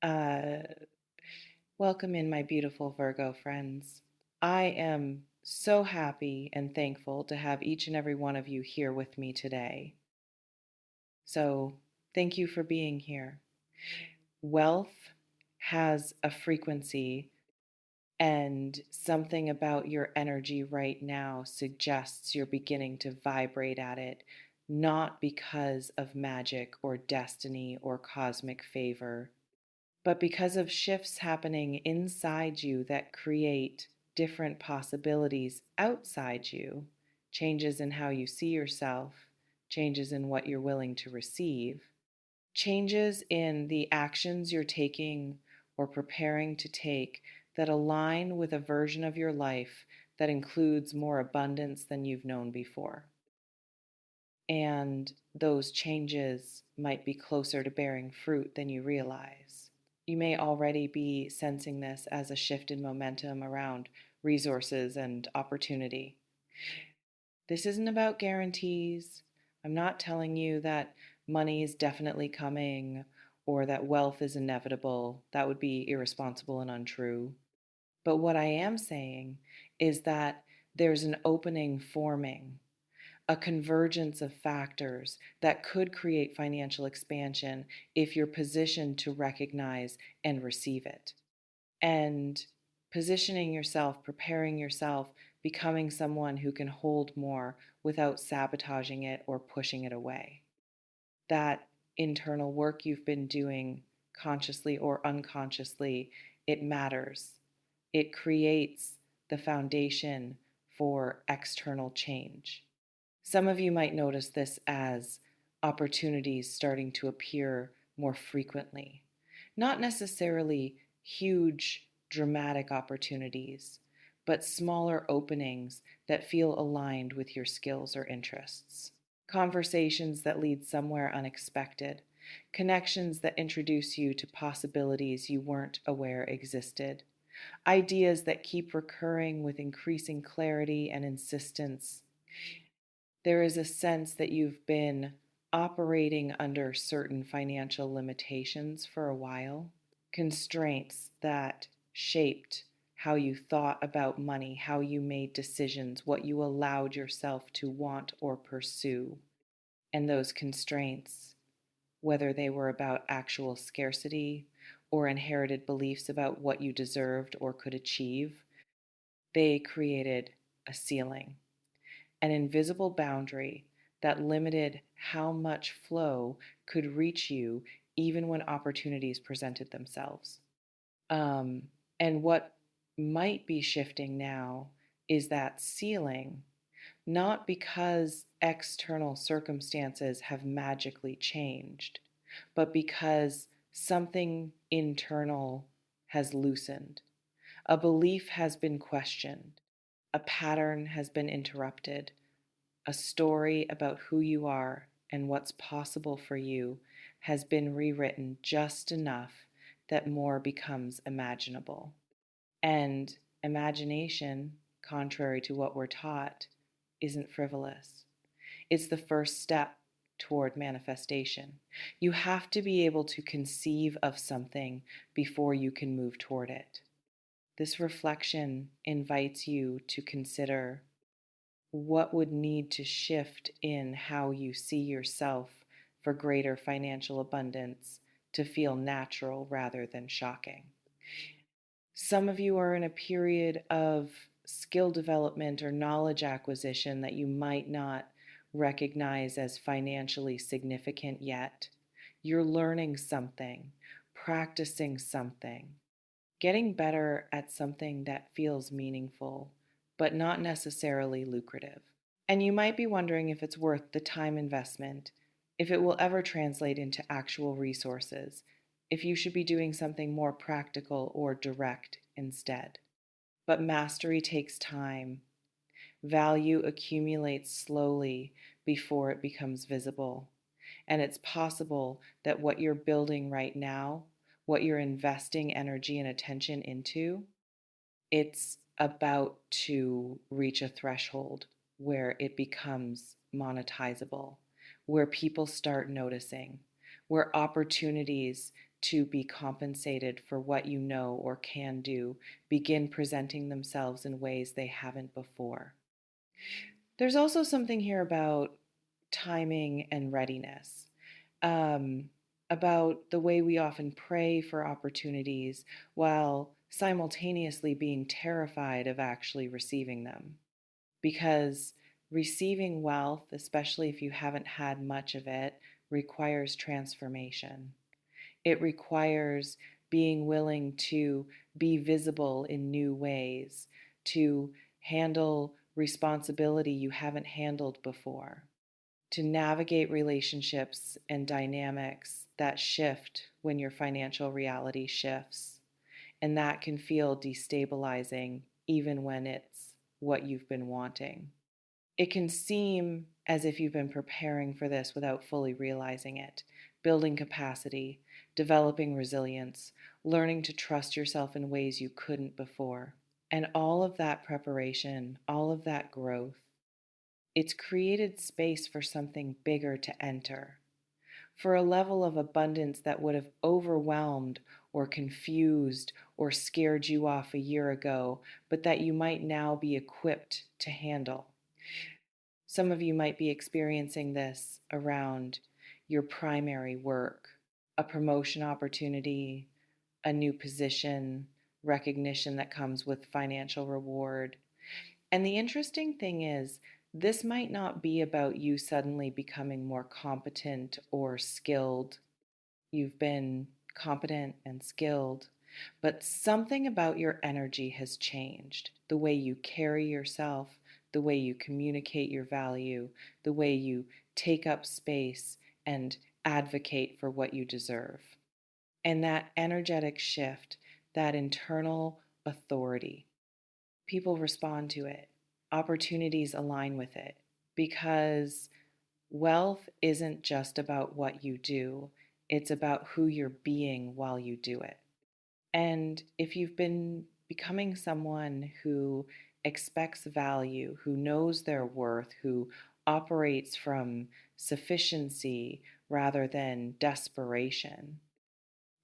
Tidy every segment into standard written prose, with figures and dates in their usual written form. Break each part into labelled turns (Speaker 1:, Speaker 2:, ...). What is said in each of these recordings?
Speaker 1: Uh, Welcome in, my beautiful Virgo friends. I am so happy and thankful to have each and every one of you here with me today. So, thank you for being here. Wealth has a frequency, and something about your energy right now suggests you're beginning to vibrate at it, not because of magic or destiny or cosmic favor, but because of shifts happening inside you that create different possibilities outside you, changes in how you see yourself, changes in what you're willing to receive, changes in the actions you're taking or preparing to take that align with a version of your life that includes more abundance than you've known before. And those changes might be closer to bearing fruit than you realize. You may already be sensing this as a shift in momentum around resources and opportunity. This isn't about guarantees. I'm not telling you that money is definitely coming or that wealth is inevitable. That would be irresponsible and untrue. But what I am saying is that there's an opening forming, a convergence of factors that could create financial expansion if you're positioned to recognize and receive it. And positioning yourself, preparing yourself, becoming someone who can hold more without sabotaging it or pushing it away. That internal work you've been doing, consciously or unconsciously, it matters. It creates the foundation for external change. Some of you might notice this as opportunities starting to appear more frequently. Not necessarily huge, dramatic opportunities, but smaller openings that feel aligned with your skills or interests. Conversations that lead somewhere unexpected. Connections that introduce you to possibilities you weren't aware existed. Ideas that keep recurring with increasing clarity and insistence. There is a sense that you've been operating under certain financial limitations for a while, constraints that shaped how you thought about money, how you made decisions, what you allowed yourself to want or pursue. And those constraints, whether they were about actual scarcity or inherited beliefs about what you deserved or could achieve, they created a ceiling, an invisible boundary that limited how much flow could reach you even when opportunities presented themselves. Um, and what might be shifting now is that ceiling, not because external circumstances have magically changed, but because something internal has loosened. A belief has been questioned, a pattern has been interrupted, a story about who you are and what's possible for you has been rewritten just enough that more becomes imaginable. And imagination, contrary to what we're taught, isn't frivolous. It's the first step toward manifestation. You have to be able to conceive of something before you can move toward it. This reflection invites you to consider what would need to shift in how you see yourself for greater financial abundance to feel natural rather than shocking. Some of you are in a period of skill development or knowledge acquisition that you might not recognize as financially significant yet. You're learning something, practicing something, getting better at something that feels meaningful, but not necessarily lucrative. And you might be wondering if it's worth the time investment, if it will ever translate into actual resources, if you should be doing something more practical or direct instead. But mastery takes time. Value accumulates slowly before it becomes visible. And it's possible that what you're building right now, what you're investing energy and attention into, it's about to reach a threshold where it becomes monetizable, where people start noticing, where opportunities to be compensated for what you know or can do begin presenting themselves in ways they haven't before. There's also something here about timing and readiness, um, about the way we often pray for opportunities while simultaneously being terrified of actually receiving them. Because receiving wealth, especially if you haven't had much of it, requires transformation. It requires being willing to be visible in new ways, to handle responsibility you haven't handled before, to navigate relationships and dynamics that shift when your financial reality shifts. And that can feel destabilizing even when it's what you've been wanting. It can seem as if you've been preparing for this without fully realizing it, building capacity, developing resilience, learning to trust yourself in ways you couldn't before. And all of that preparation, all of that growth, it's created space for something bigger to enter, for a level of abundance that would have overwhelmed or confused or scared you off a year ago, but that you might now be equipped to handle. Some of you might be experiencing this around your primary work, a promotion opportunity, a new position, recognition that comes with financial reward. And the interesting thing is, this might not be about you suddenly becoming more competent or skilled. You've been competent and skilled, but something about your energy has changed. The way you carry yourself, the way you communicate your value, the way you take up space and advocate for what you deserve. And that energetic shift, that internal authority, people respond to it. Opportunities align with it because wealth isn't just about what you do, it's about who you're being while you do it. And if you've been becoming someone who expects value, who knows their worth, who operates from sufficiency rather than desperation,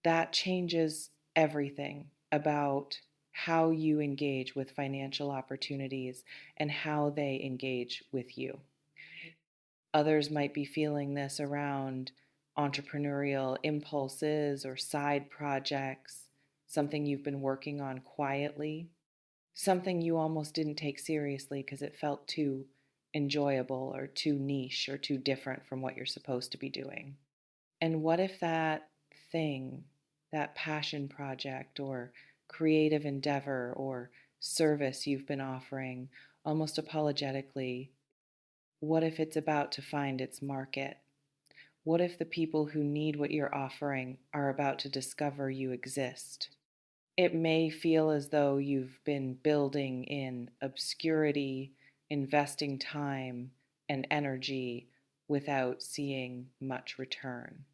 Speaker 1: that changes everything about how you engage with financial opportunities and how they engage with you. Others might be feeling this around entrepreneurial impulses or side projects, something you've been working on quietly, something you almost didn't take seriously because it felt too enjoyable or too niche or too different from what you're supposed to be doing. And what if that thing, that passion project or creative endeavor or service you've been offering almost apologetically, what if it's about to find its market? What if the people who need what you're offering are about to discover you exist? It may feel as though you've been building in obscurity, investing time and energy without seeing much return.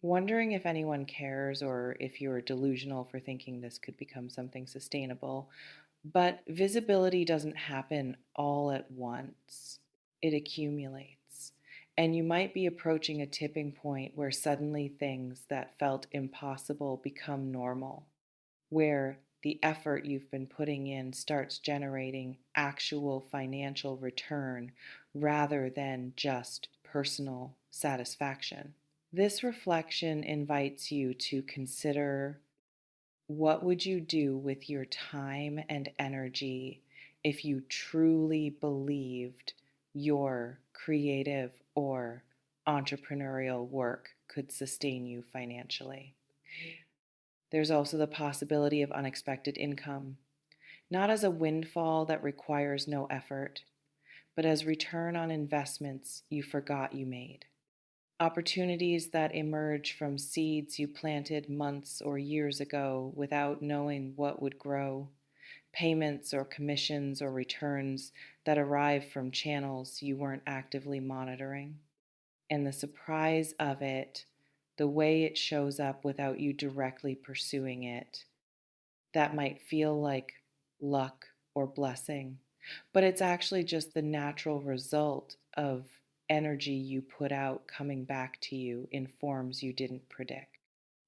Speaker 1: Wondering if anyone cares or if you're delusional for thinking this could become something sustainable. But visibility doesn't happen all at once, it accumulates. And you might be approaching a tipping point where suddenly things that felt impossible become normal, where the effort you've been putting in starts generating actual financial return rather than just personal satisfaction. This reflection invites you to consider, what would you do with your time and energy if you truly believed your creative or entrepreneurial work could sustain you financially? There's also the possibility of unexpected income, not as a windfall that requires no effort, but as return on investments you forgot you made. Opportunities that emerge from seeds you planted months or years ago without knowing what would grow, payments or commissions or returns that arrive from channels you weren't actively monitoring. And the surprise of it, the way it shows up without you directly pursuing it, that might feel like luck or blessing, but it's actually just the natural result of energy you put out coming back to you in forms you didn't predict.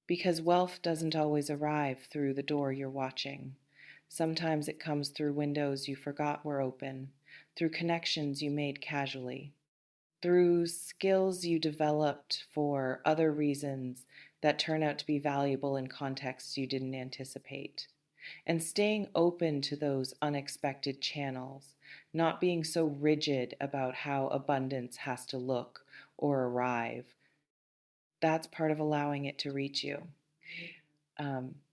Speaker 1: Because wealth doesn't always arrive through the door you're watching. Sometimes it comes through windows you forgot were open, through connections you made casually, through skills you developed for other reasons that turn out to be valuable in contexts you didn't anticipate. And staying open to those unexpected channels, not being so rigid about how abundance has to look or arrive, that's part of allowing it to reach you.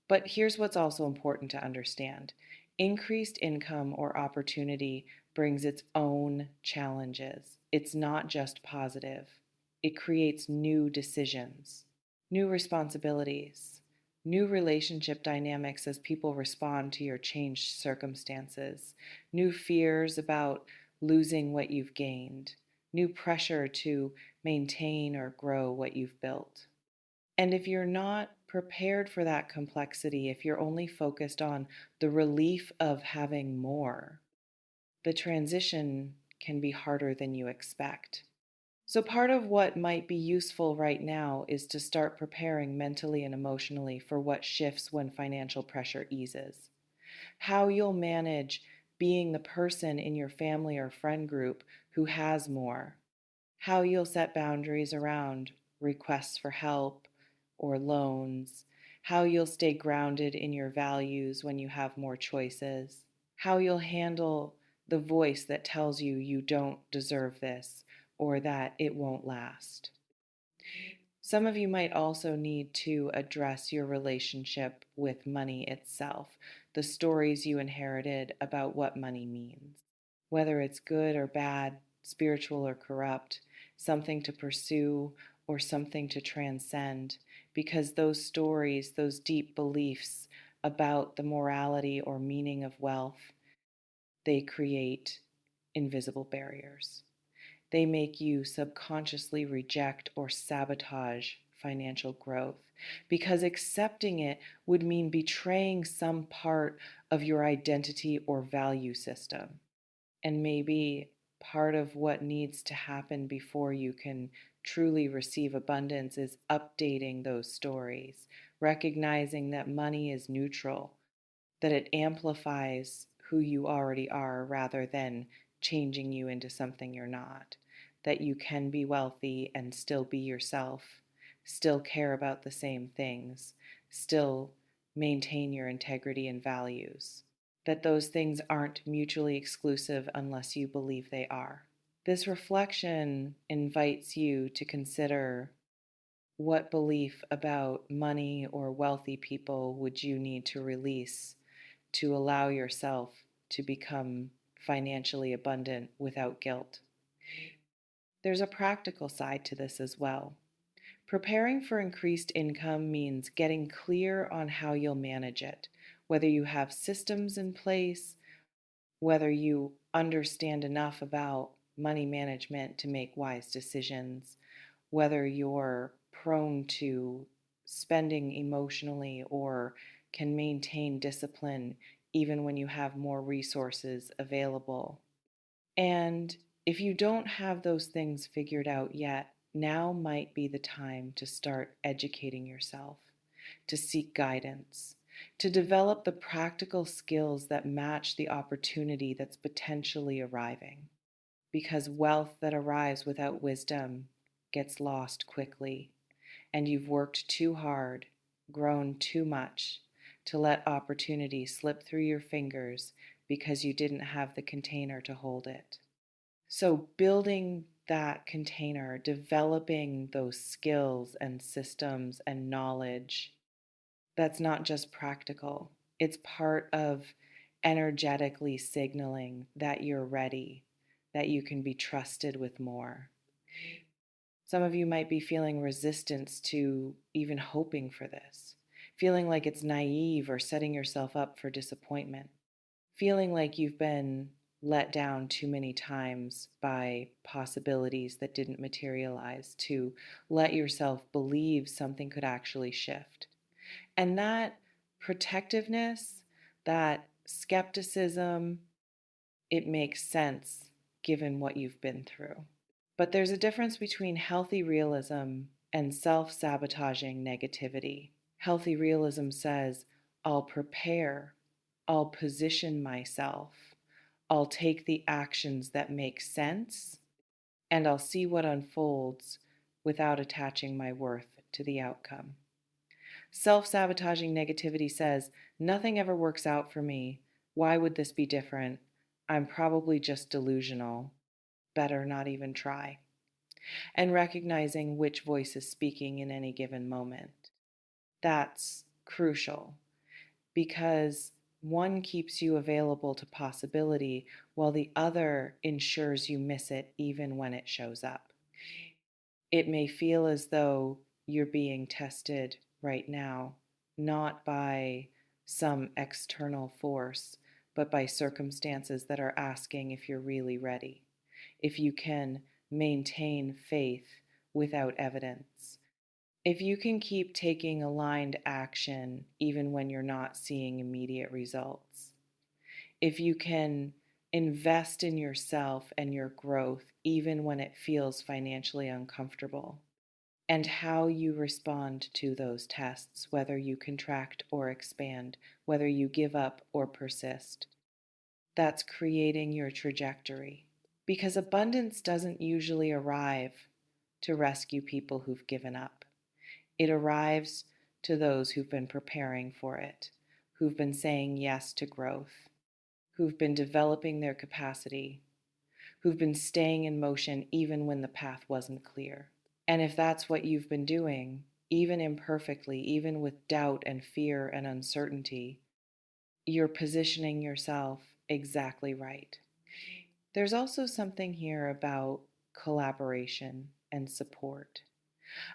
Speaker 1: But here's what's also important to understand: increased income or opportunity brings its own challenges. It's not just positive, it creates new decisions, new responsibilities, new relationship dynamics as people respond to your changed circumstances, new fears about losing what you've gained, new pressure to maintain or grow what you've built. And if you're not prepared for that complexity, if you're only focused on the relief of having more, the transition can be harder than you expect. So, part of what might be useful right now is to start preparing mentally and emotionally for what shifts when financial pressure eases. How you'll manage being the person in your family or friend group who has more, how you'll set boundaries around requests for help or loans, how you'll stay grounded in your values when you have more choices, how you'll handle the voice that tells you you don't deserve this or that it won't last. Some of you might also need to address your relationship with money itself, the stories you inherited about what money means, whether it's good or bad, spiritual or corrupt, something to pursue or something to transcend, because those stories, those deep beliefs about the morality or meaning of wealth, they create invisible barriers. They make you subconsciously reject or sabotage financial growth because accepting it would mean betraying some part of your identity or value system. And maybe part of what needs to happen before you can truly receive abundance is updating those stories, recognizing that money is neutral, that it amplifies who you already are rather than changing you into something you're not, that you can be wealthy and still be yourself, still care about the same things, still maintain your integrity and values, that those things aren't mutually exclusive unless you believe they are. This reflection invites you to consider: what belief about money or wealthy people would you need to release to allow yourself to become financially abundant without guilt? There's a practical side to this as well. Preparing for increased income means getting clear on how you'll manage it, whether you have systems in place, whether you understand enough about money management to make wise decisions, whether you're prone to spending emotionally or can maintain discipline even when you have more resources available. And if you don't have those things figured out yet, now might be the time to start educating yourself, to seek guidance, to develop the practical skills that match the opportunity that's potentially arriving. Because wealth that arrives without wisdom gets lost quickly, and you've worked too hard, grown too much to let opportunity slip through your fingers because you didn't have the container to hold it. So, building that container, developing those skills and systems and knowledge, that's not just practical, it's part of energetically signaling that you're ready, that you can be trusted with more. Some of you might be feeling resistance to even hoping for this, feeling like it's naive or setting yourself up for disappointment, feeling like you've been let down too many times by possibilities that didn't materialize to let yourself believe something could actually shift. And that protectiveness, that skepticism, it makes sense given what you've been through. But there's a difference between healthy realism and self sabotaging negativity. Healthy realism says, I'll prepare, I'll position myself, I'll take the actions that make sense, and I'll see what unfolds without attaching my worth to the outcome. Self sabotaging negativity says, nothing ever works out for me. Why would this be different? I'm probably just delusional. Better not even try. And recognizing which voice is speaking in any given moment. That's crucial because one keeps you available to possibility while the other ensures you miss it even when it shows up. It may feel as though you're being tested right now, not by some external force, but by circumstances that are asking if you're really ready, if you can maintain faith without evidence, if you can keep taking aligned action even when you're not seeing immediate results, if you can invest in yourself and your growth even when it feels financially uncomfortable, and how you respond to those tests, whether you contract or expand, whether you give up or persist. That's creating your trajectory. Because abundance doesn't usually arrive to rescue people who've given up. It arrives to those who've been preparing for it, who've been saying yes to growth, who've been developing their capacity, who've been staying in motion even when the path wasn't clear. And if that's what you've been doing, even imperfectly, even with doubt and fear and uncertainty, you're positioning yourself exactly right. There's also something here about collaboration and support,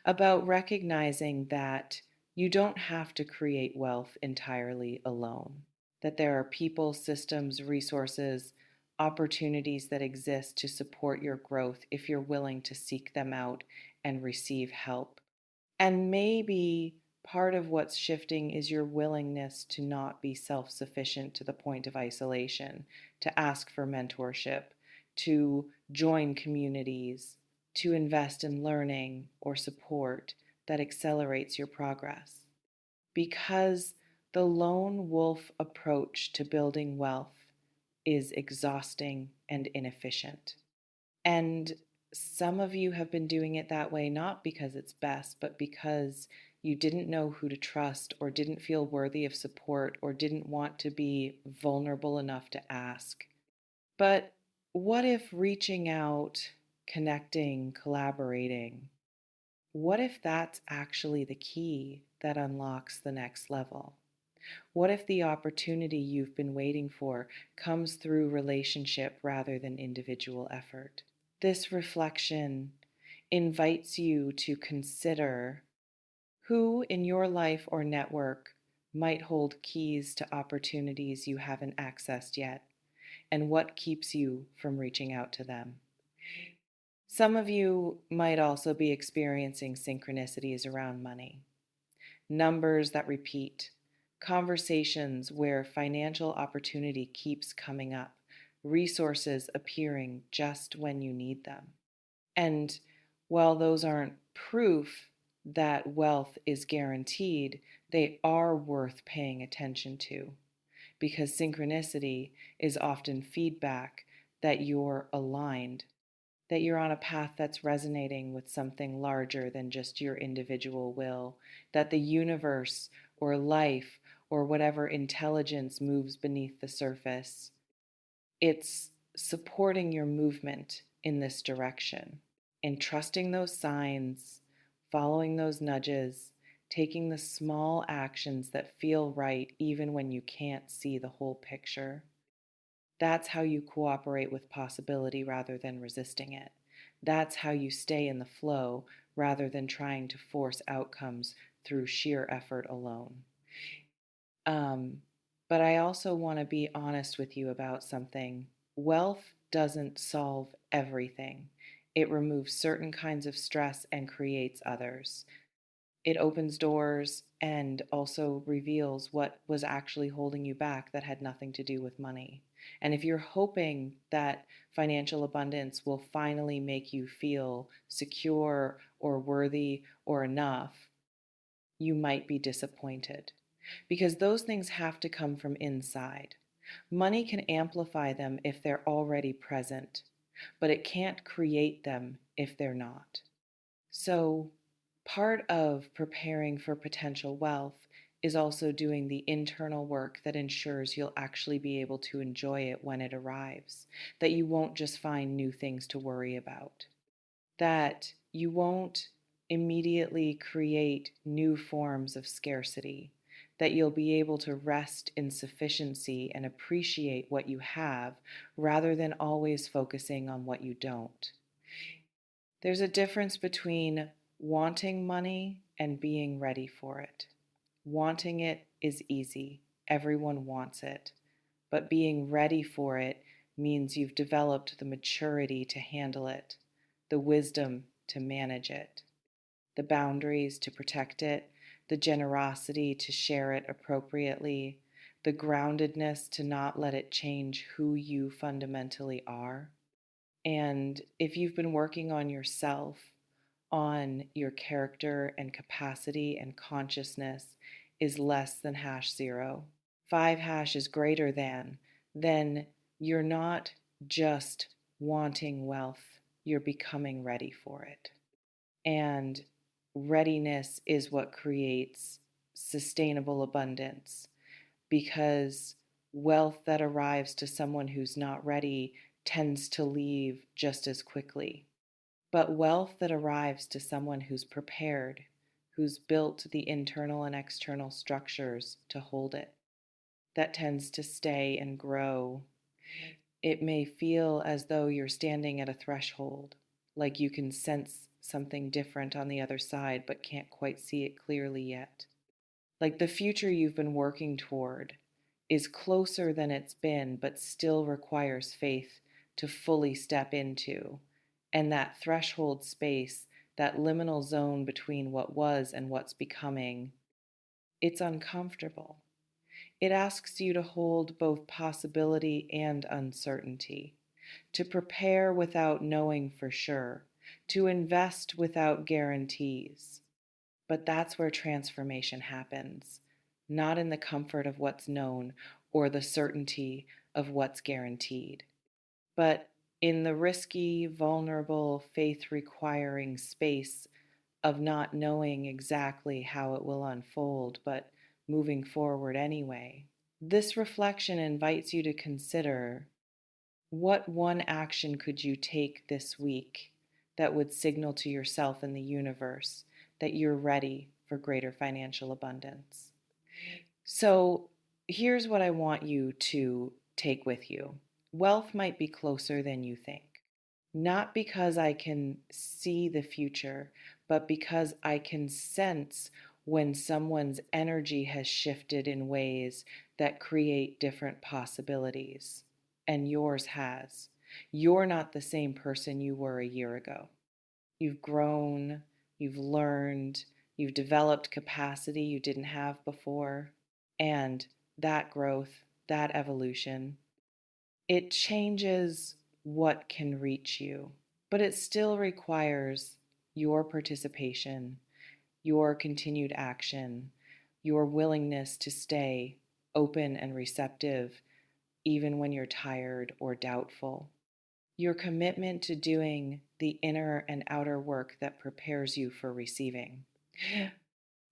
Speaker 1: about recognizing that you don't have to create wealth entirely alone, that there are people, systems, resources, opportunities that exist to support your growth if you're willing to seek them out and receive help. And maybe part of what's shifting is your willingness to not be self sufficient to the point of isolation, to ask for mentorship, to join communities, to invest in learning or support that accelerates your progress. Because the lone wolf approach to building wealth is exhausting and inefficient. And some of you have been doing it that way, not because it's best, but because you didn't know who to trust, or didn't feel worthy of support, or didn't want to be vulnerable enough to ask. But what if reaching out, connecting, collaborating, what if that's actually the key that unlocks the next level? What if the opportunity you've been waiting for comes through relationship rather than individual effort? This reflection invites you to consider who in your life or network might hold keys to opportunities you haven't accessed yet, and what keeps you from reaching out to them. Some of you might also be experiencing synchronicities around money, numbers that repeat, conversations where financial opportunity keeps coming up, resources appearing just when you need them. And while those aren't proof that wealth is guaranteed, they are worth paying attention to, because synchronicity is often feedback that you're aligned, that you're on a path that's resonating with something larger than just your individual will, that the universe or life or whatever intelligence moves beneath the surface, it's supporting your movement in this direction, and trusting those signs, following those nudges, taking the small actions that feel right even when you can't see the whole picture. That's how you cooperate with possibility rather than resisting it. That's how you stay in the flow rather than trying to force outcomes through sheer effort alone. Um, but I also want to be honest with you about something. Wealth doesn't solve everything. It removes certain kinds of stress and creates others. It opens doors and also reveals what was actually holding you back that had nothing to do with money. And if you're hoping that financial abundance will finally make you feel secure or worthy or enough, you might be disappointed because those things have to come from inside. Money can amplify them if they're already present, but it can't create them if they're not. So, part of preparing for potential wealth is also doing the internal work that ensures you'll actually be able to enjoy it when it arrives, that you won't just find new things to worry about, that you won't immediately create new forms of scarcity, that you'll be able to rest in sufficiency and appreciate what you have rather than always focusing on what you don't. There's a difference between wanting money and being ready for it. Wanting it is easy, everyone wants it, but being ready for it means you've developed the maturity to handle it, the wisdom to manage it, the boundaries to protect it, the generosity to share it appropriately, the groundedness to not let it change who you fundamentally are. And if you've been working on yourself, on your character and capacity and consciousness is less than hash zero, 5 hash is greater than, then you're not just wanting wealth, you're becoming ready for it. And readiness is what creates sustainable abundance because wealth that arrives to someone who's not ready tends to leave just as quickly. But wealth that arrives to someone who's prepared, who's built the internal and external structures to hold it, that tends to stay and grow. It may feel as though you're standing at a threshold, like you can sense something different on the other side, but can't quite see it clearly yet. Like the future you've been working toward is closer than it's been, but still requires faith to fully step into. And that threshold space, that liminal zone between what was and what's becoming, it's uncomfortable. It asks you to hold both possibility and uncertainty, to prepare without knowing for sure, to invest without guarantees. But that's where transformation happens, not in the comfort of what's known or the certainty of what's guaranteed, but in the risky, vulnerable, faith requiring space of not knowing exactly how it will unfold, but moving forward anyway. This reflection invites you to consider what one action could you take this week that would signal to yourself and the universe that you're ready for greater financial abundance. So, here's what I want you to take with you. Wealth might be closer than you think. Not because I can see the future, but because I can sense when someone's energy has shifted in ways that create different possibilities. And yours has. You're not the same person you were a year ago. You've grown, you've learned, you've developed capacity you didn't have before. And that growth, that evolution, it changes what can reach you, but it still requires your participation, your continued action, your willingness to stay open and receptive even when you're tired or doubtful, your commitment to doing the inner and outer work that prepares you for receiving.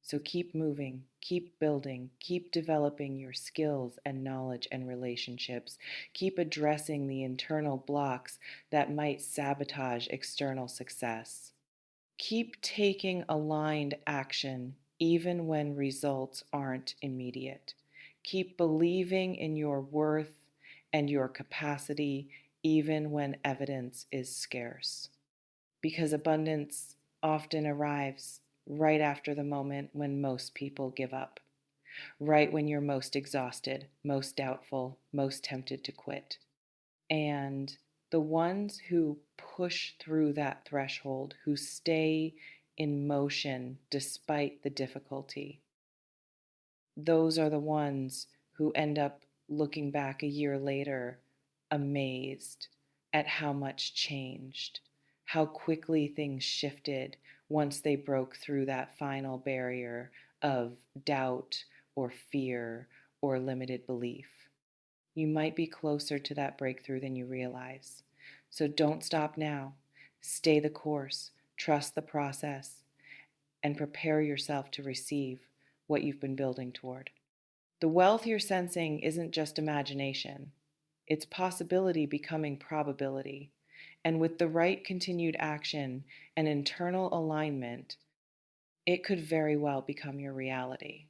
Speaker 1: So keep moving, keep building, keep developing your skills and knowledge and relationships. Keep addressing the internal blocks that might sabotage external success. Keep taking aligned action even when results aren't immediate. Keep believing in your worth and your capacity even when evidence is scarce. Because abundance often arrives right after the moment when most people give up, right when you're most exhausted, most doubtful, most tempted to quit. And the ones who push through that threshold, who stay in motion despite the difficulty, those are the ones who end up looking back a year later, amazed at how much changed, how quickly things shifted once they broke through that final barrier of doubt or fear or limited belief. You might be closer to that breakthrough than you realize. So don't stop now. Stay the course, trust the process, and prepare yourself to receive what you've been building toward. The wealth you're sensing isn't just imagination, it's possibility becoming probability. And with the right continued action and internal alignment, it could very well become your reality.